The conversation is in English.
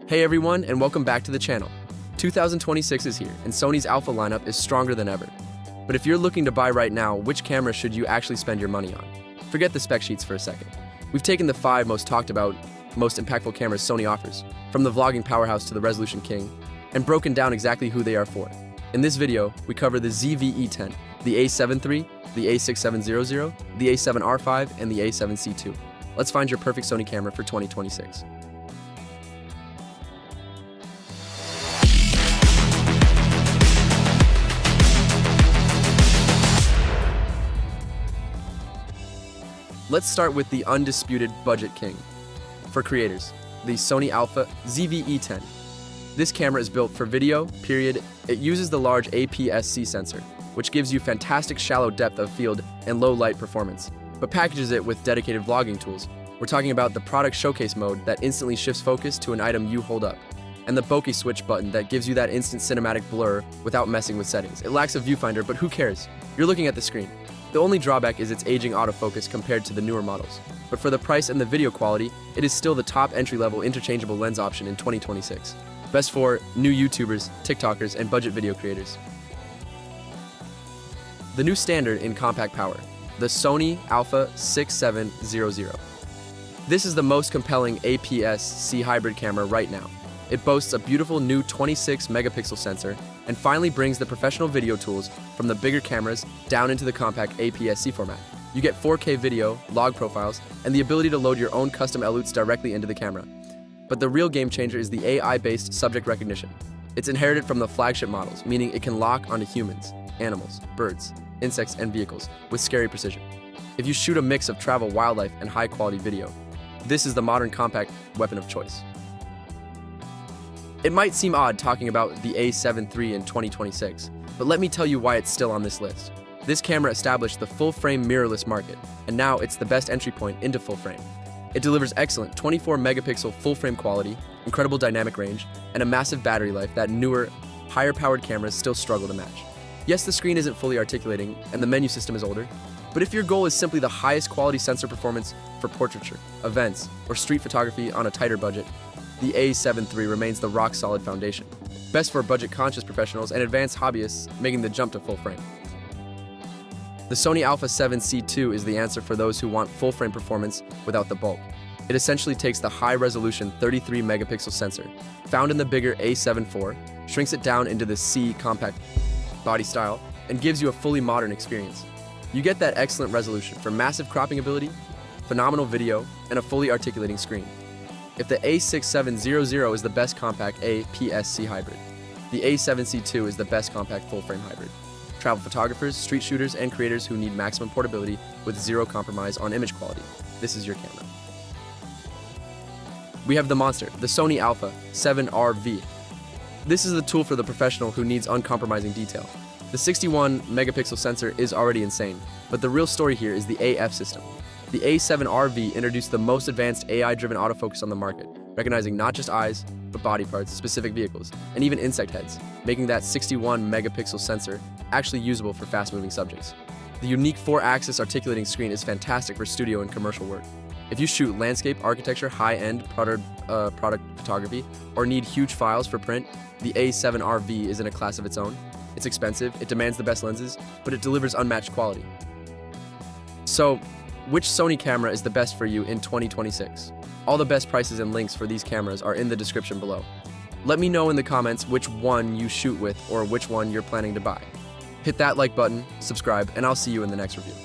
Hey everyone, and welcome back to the channel. 2026 is here, and Sony's Alpha lineup is stronger than ever. But if you're looking to buy right now, which camera should you actually spend your money on? Forget the spec sheets for a second. We've taken the 5 most talked about, most impactful cameras Sony offers, from the vlogging powerhouse to the resolution king, and broken down exactly who they are for. In this video, we cover the ZV-E10, the A7 III, the A6700, the A7R5, and the A7C2. Let's find your perfect Sony camera for 2026. Let's start with the undisputed budget king. For creators, the Sony Alpha ZV-E10. This camera is built for video, period. It uses the large APS-C sensor, which gives you fantastic shallow depth of field and low light performance, but packages it with dedicated vlogging tools. We're talking about the product showcase mode that instantly shifts focus to an item you hold up, and the bokeh switch button that gives you that instant cinematic blur without messing with settings. It lacks a viewfinder, but who cares? You're looking at the screen. The only drawback is its aging autofocus compared to the newer models. But for the price and the video quality, it is still the top entry-level interchangeable lens option in 2026. Best for new YouTubers, TikTokers, and budget video creators. The new standard in compact power, the Sony Alpha 6700. This is the most compelling APS-C hybrid camera right now. It boasts a beautiful new 26-megapixel sensor and finally brings the professional video tools from the bigger cameras down into the compact APS-C format. You get 4K video, log profiles, and the ability to load your own custom LUTs directly into the camera. But the real game changer is the AI-based subject recognition. It's inherited from the flagship models, meaning it can lock onto humans, animals, birds, insects, and vehicles with scary precision. If you shoot a mix of travel, wildlife, and high-quality video, this is the modern compact weapon of choice. It might seem odd talking about the A7 III in 2026, but let me tell you why it's still on this list. This camera established the full-frame mirrorless market, and now it's the best entry point into full-frame. It delivers excellent 24-megapixel full-frame quality, incredible dynamic range, and a massive battery life that newer, higher-powered cameras still struggle to match. Yes, the screen isn't fully articulating, and the menu system is older, but if your goal is simply the highest quality sensor performance for portraiture, events, or street photography on a tighter budget, the A7 III remains the rock-solid foundation. Best for budget-conscious professionals and advanced hobbyists making the jump to full-frame. The Sony Alpha 7C2 is the answer for those who want full-frame performance without the bulk. It essentially takes the high-resolution 33-megapixel sensor found in the bigger A7 IV, shrinks it down into the C compact body style, and gives you a fully modern experience. You get that excellent resolution for massive cropping ability, phenomenal video, and a fully articulating screen. If the A6700 is the best compact APS-C hybrid, the A7C2 is the best compact full-frame hybrid. Travel photographers, street shooters, and creators who need maximum portability with zero compromise on image quality, this is your camera. We have the monster, the Sony Alpha 7RV. This is the tool for the professional who needs uncompromising detail. The 61-megapixel sensor is already insane, but the real story here is the AF system. The A7RV introduced the most advanced AI-driven autofocus on the market, recognizing not just eyes, but body parts, specific vehicles, and even insect heads, making that 61-megapixel sensor actually usable for fast-moving subjects. The unique 4-axis articulating screen is fantastic for studio and commercial work. If you shoot landscape, architecture, high-end product photography, or need huge files for print, the A7RV is in a class of its own. It's expensive, it demands the best lenses, but it delivers unmatched quality. So, which Sony camera is the best for you in 2026? All the best prices and links for these cameras are in the description below. Let me know in the comments which one you shoot with or which one you're planning to buy. Hit that like button, subscribe, and I'll see you in the next review.